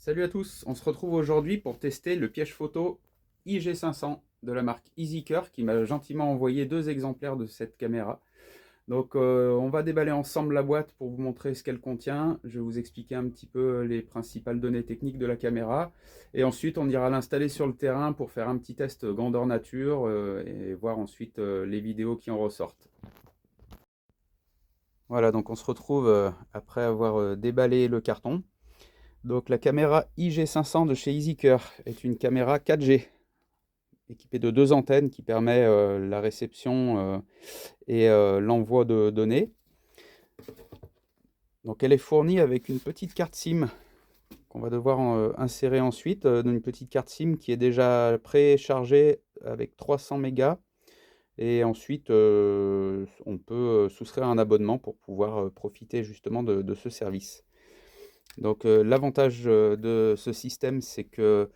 Salut à tous, on se retrouve aujourd'hui pour tester le piège photo IG500 de la marque EasyCur qui m'a gentiment envoyé 2 exemplaires de cette caméra. Donc on va déballer ensemble la boîte pour vous montrer ce qu'elle contient. Je vais vous expliquer un petit peu les principales données techniques de la caméra. Et ensuite on ira l'installer sur le terrain pour faire un petit test grandeur nature et voir ensuite les vidéos qui en ressortent. Voilà, donc on se retrouve après avoir déballé le carton. Donc la caméra IG500 de chez EasyCur est une caméra 4G équipée de 2 antennes qui permet la réception et l'envoi de données. Donc elle est fournie avec une petite carte SIM qu'on va devoir insérer ensuite, une petite carte SIM qui est déjà préchargée avec 300 mégas. Et ensuite, on peut souscrire un abonnement pour pouvoir profiter justement de ce service. Donc l'avantage de ce système, c'est que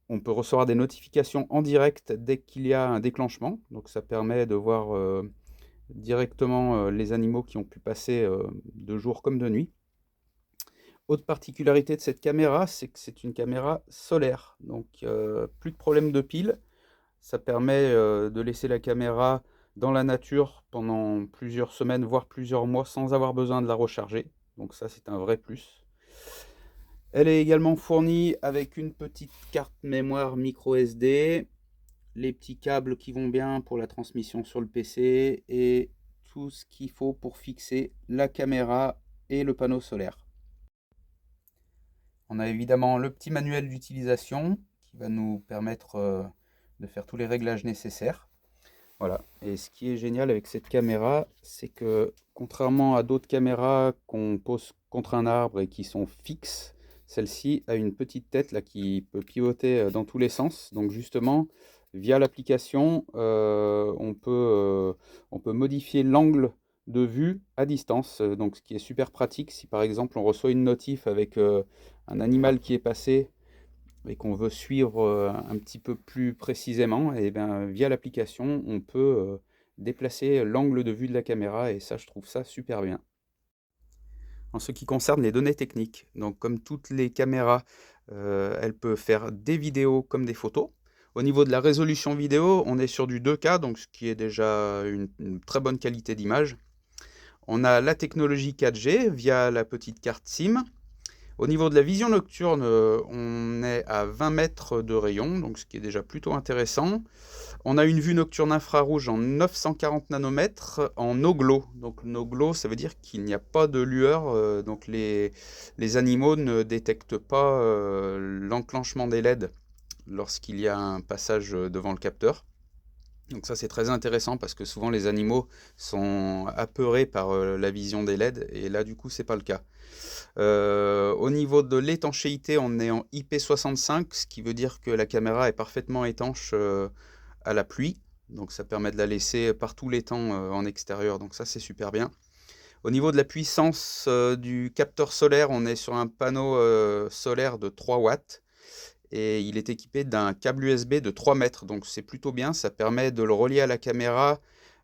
on peut recevoir des notifications en direct dès qu'il y a un déclenchement. Donc ça permet de voir directement les animaux qui ont pu passer de jour comme de nuit. Autre particularité de cette caméra, c'est que c'est une caméra solaire. Donc plus de problème de pile. Ça permet de laisser la caméra dans la nature pendant plusieurs semaines, voire plusieurs mois, sans avoir besoin de la recharger. Donc ça, c'est un vrai plus. Elle est également fournie avec une petite carte mémoire micro SD, les petits câbles qui vont bien pour la transmission sur le PC et tout ce qu'il faut pour fixer la caméra et le panneau solaire. On a évidemment le petit manuel d'utilisation qui va nous permettre de faire tous les réglages nécessaires. Voilà. Et ce qui est génial avec cette caméra, c'est que contrairement à d'autres caméras qu'on pose contre un arbre et qui sont fixes, celle-ci a une petite tête là qui peut pivoter dans tous les sens. Donc justement, via l'application, on peut modifier l'angle de vue à distance. Donc ce qui est super pratique si par exemple on reçoit une notif avec un animal qui est passé et qu'on veut suivre un petit peu plus précisément, et bien, via l'application, on peut déplacer l'angle de vue de la caméra et ça, je trouve ça super bien. En ce qui concerne les données techniques, donc comme toutes les caméras, elle peut faire des vidéos comme des photos. Au niveau de la résolution vidéo, on est sur du 2K, donc ce qui est déjà une très bonne qualité d'image. On a la technologie 4G via la petite carte SIM. Au niveau de la vision nocturne, on est à 20 mètres de rayon, donc ce qui est déjà plutôt intéressant. On a une vue nocturne infrarouge en 940 nanomètres en no glow. Donc no glow, ça veut dire qu'il n'y a pas de lueur, donc les animaux ne détectent pas l'enclenchement des LED lorsqu'il y a un passage devant le capteur. Donc ça c'est très intéressant parce que souvent les animaux sont apeurés par la vision des LED et là du coup c'est pas le cas. Au niveau de l'étanchéité, on est en IP65, ce qui veut dire que la caméra est parfaitement étanche à la pluie. Donc ça permet de la laisser par tous les temps en extérieur, donc ça c'est super bien. Au niveau de la puissance du capteur solaire, on est sur un panneau solaire de 3 watts et il est équipé d'un câble USB de 3 mètres, donc c'est plutôt bien, ça permet de le relier à la caméra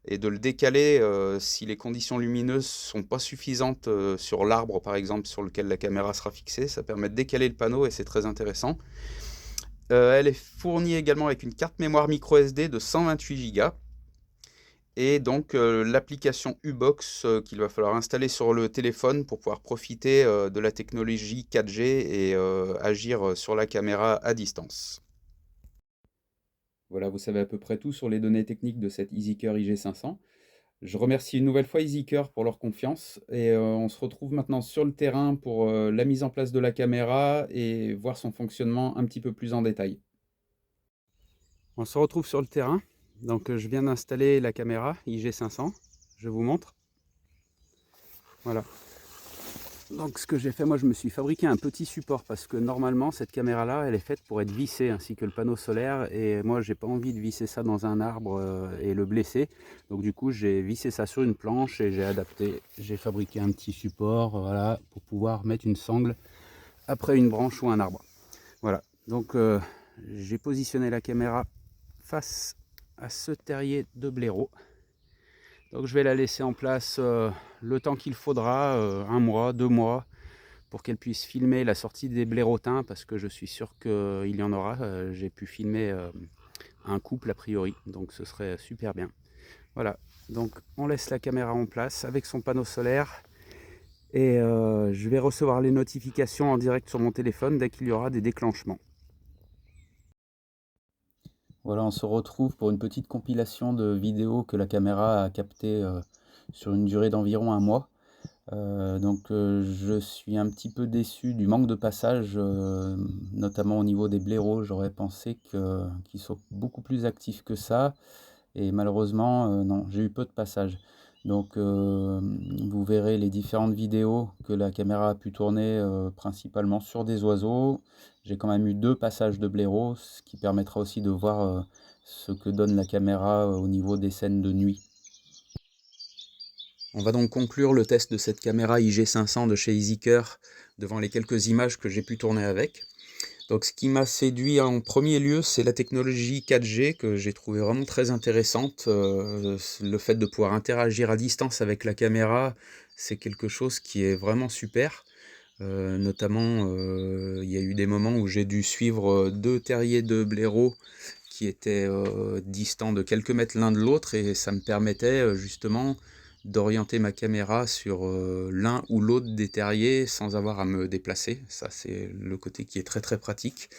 et de le décaler si les conditions lumineuses sont pas suffisantes sur l'arbre par exemple sur lequel la caméra sera fixée, ça permet de décaler le panneau et c'est très intéressant. Elle est fournie également avec une carte mémoire micro SD de 128 Go et donc l'application U-Box qu'il va falloir installer sur le téléphone pour pouvoir profiter de la technologie 4G et agir sur la caméra à distance. Voilà, vous savez à peu près tout sur les données techniques de cette EasyCur IG500. Je remercie une nouvelle fois EasyCur pour leur confiance et on se retrouve maintenant sur le terrain pour la mise en place de la caméra et voir son fonctionnement un petit peu plus en détail. On se retrouve sur le terrain, donc je viens d'installer la caméra IG500, je vous montre. Voilà. Donc ce que j'ai fait, moi je me suis fabriqué un petit support parce que normalement cette caméra là elle est faite pour être vissée ainsi que le panneau solaire et moi j'ai pas envie de visser ça dans un arbre et le blesser. Donc du coup j'ai vissé ça sur une planche et j'ai fabriqué un petit support voilà, pour pouvoir mettre une sangle après une branche ou un arbre. Voilà, donc j'ai positionné la caméra face à ce terrier de blaireau. Donc je vais la laisser en place le temps qu'il faudra, 1 mois, 2 mois, pour qu'elle puisse filmer la sortie des blaireautins, parce que je suis sûr qu'il y en aura. J'ai pu filmer un couple a priori, donc ce serait super bien. Voilà, donc on laisse la caméra en place avec son panneau solaire et je vais recevoir les notifications en direct sur mon téléphone dès qu'il y aura des déclenchements. Voilà, on se retrouve pour une petite compilation de vidéos que la caméra a captées sur une durée d'environ un mois. Je suis un petit peu déçu du manque de passage, notamment au niveau des blaireaux. J'aurais pensé qu'ils soient beaucoup plus actifs que ça. Et malheureusement, non, j'ai eu peu de passages. Vous verrez les différentes vidéos que la caméra a pu tourner principalement sur des oiseaux. J'ai quand même eu 2 passages de blaireaux, ce qui permettra aussi de voir ce que donne la caméra au niveau des scènes de nuit. On va donc conclure le test de cette caméra IG500 de chez EasyCare devant les quelques images que j'ai pu tourner avec. Donc ce qui m'a séduit en premier lieu, c'est la technologie 4G que j'ai trouvé vraiment très intéressante. Le fait de pouvoir interagir à distance avec la caméra, c'est quelque chose qui est vraiment super. Notamment, il y a eu des moments où j'ai dû suivre 2 terriers de blaireaux qui étaient distants de quelques mètres l'un de l'autre, et ça me permettait justement d'orienter ma caméra sur l'un ou l'autre des terriers sans avoir à me déplacer. Ça, c'est le côté qui est très très pratique.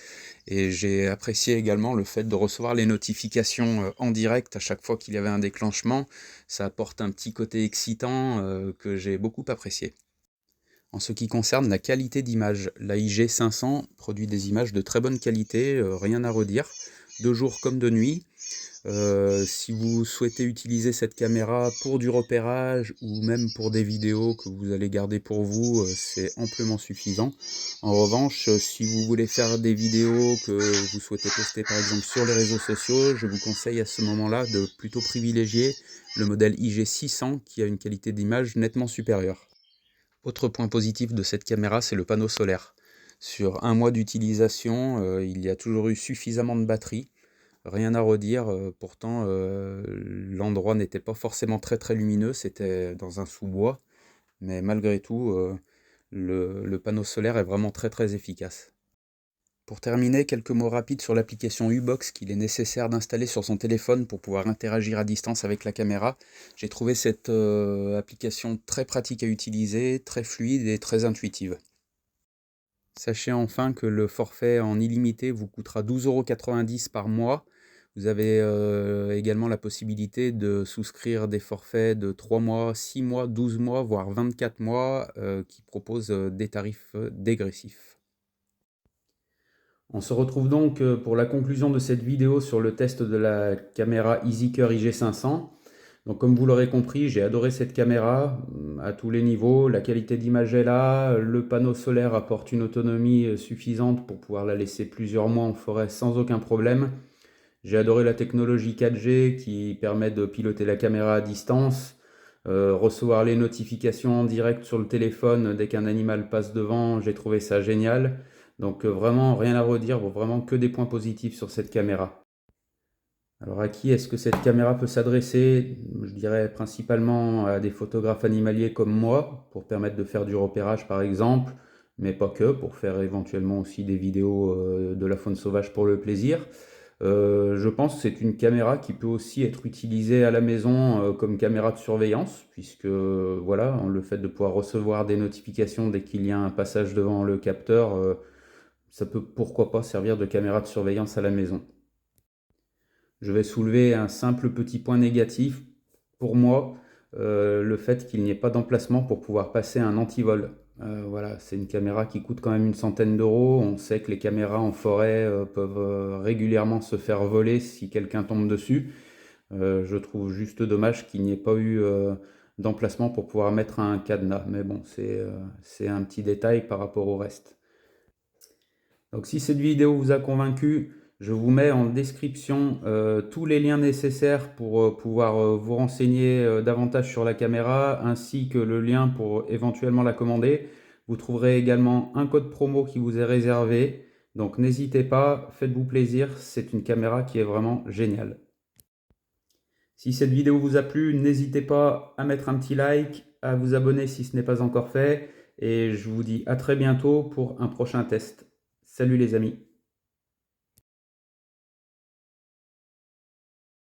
Et j'ai apprécié également le fait de recevoir les notifications en direct à chaque fois qu'il y avait un déclenchement. Ça apporte un petit côté excitant que j'ai beaucoup apprécié. En ce qui concerne la qualité d'image, la IG500 produit des images de très bonne qualité, rien à redire, de jour comme de nuit. Si vous souhaitez utiliser cette caméra pour du repérage ou même pour des vidéos que vous allez garder pour vous, c'est amplement suffisant. En revanche, si vous voulez faire des vidéos que vous souhaitez poster par exemple sur les réseaux sociaux, je vous conseille à ce moment-là de plutôt privilégier le modèle IG600 qui a une qualité d'image nettement supérieure. Autre point positif de cette caméra, c'est le panneau solaire. Sur un mois d'utilisation, il y a toujours eu suffisamment de batterie. Rien à redire, pourtant l'endroit n'était pas forcément très très lumineux, c'était dans un sous-bois, mais malgré tout, le panneau solaire est vraiment très très efficace. Pour terminer, quelques mots rapides sur l'application U-Box qu'il est nécessaire d'installer sur son téléphone pour pouvoir interagir à distance avec la caméra. J'ai trouvé cette application très pratique à utiliser, très fluide et très intuitive. Sachez enfin que le forfait en illimité vous coûtera 12,90 € par mois. Vous avez également la possibilité de souscrire des forfaits de 3 mois, 6 mois, 12 mois, voire 24 mois qui proposent des tarifs dégressifs. On se retrouve donc pour la conclusion de cette vidéo sur le test de la caméra EasyCare IG500. Donc comme vous l'aurez compris, j'ai adoré cette caméra à tous les niveaux. La qualité d'image est là, le panneau solaire apporte une autonomie suffisante pour pouvoir la laisser plusieurs mois en forêt sans aucun problème. J'ai adoré la technologie 4G qui permet de piloter la caméra à distance, recevoir les notifications en direct sur le téléphone dès qu'un animal passe devant, j'ai trouvé ça génial. Donc vraiment rien à redire, vraiment que des points positifs sur cette caméra. Alors à qui est-ce que cette caméra peut s'adresser? Je dirais principalement à des photographes animaliers comme moi, pour permettre de faire du repérage par exemple, mais pas que, pour faire éventuellement aussi des vidéos de la faune sauvage pour le plaisir. Je pense que c'est une caméra qui peut aussi être utilisée à la maison comme caméra de surveillance, puisque voilà, le fait de pouvoir recevoir des notifications dès qu'il y a un passage devant le capteur, ça peut pourquoi pas servir de caméra de surveillance à la maison. Je vais soulever un simple petit point négatif. Pour moi, le fait qu'il n'y ait pas d'emplacement pour pouvoir passer un antivol. Voilà, c'est une caméra qui coûte quand même une centaine d'euros. On sait que les caméras en forêt peuvent régulièrement se faire voler si quelqu'un tombe dessus. Je trouve juste dommage qu'il n'y ait pas eu d'emplacement pour pouvoir mettre un cadenas. Mais bon, c'est un petit détail par rapport au reste. Donc si cette vidéo vous a convaincu, je vous mets en description tous les liens nécessaires pour pouvoir vous renseigner davantage sur la caméra, ainsi que le lien pour éventuellement la commander. Vous trouverez également un code promo qui vous est réservé. Donc n'hésitez pas, faites-vous plaisir, c'est une caméra qui est vraiment géniale. Si cette vidéo vous a plu, n'hésitez pas à mettre un petit like, à vous abonner si ce n'est pas encore fait, Et je vous dis à très bientôt pour un prochain test. Salut les amis.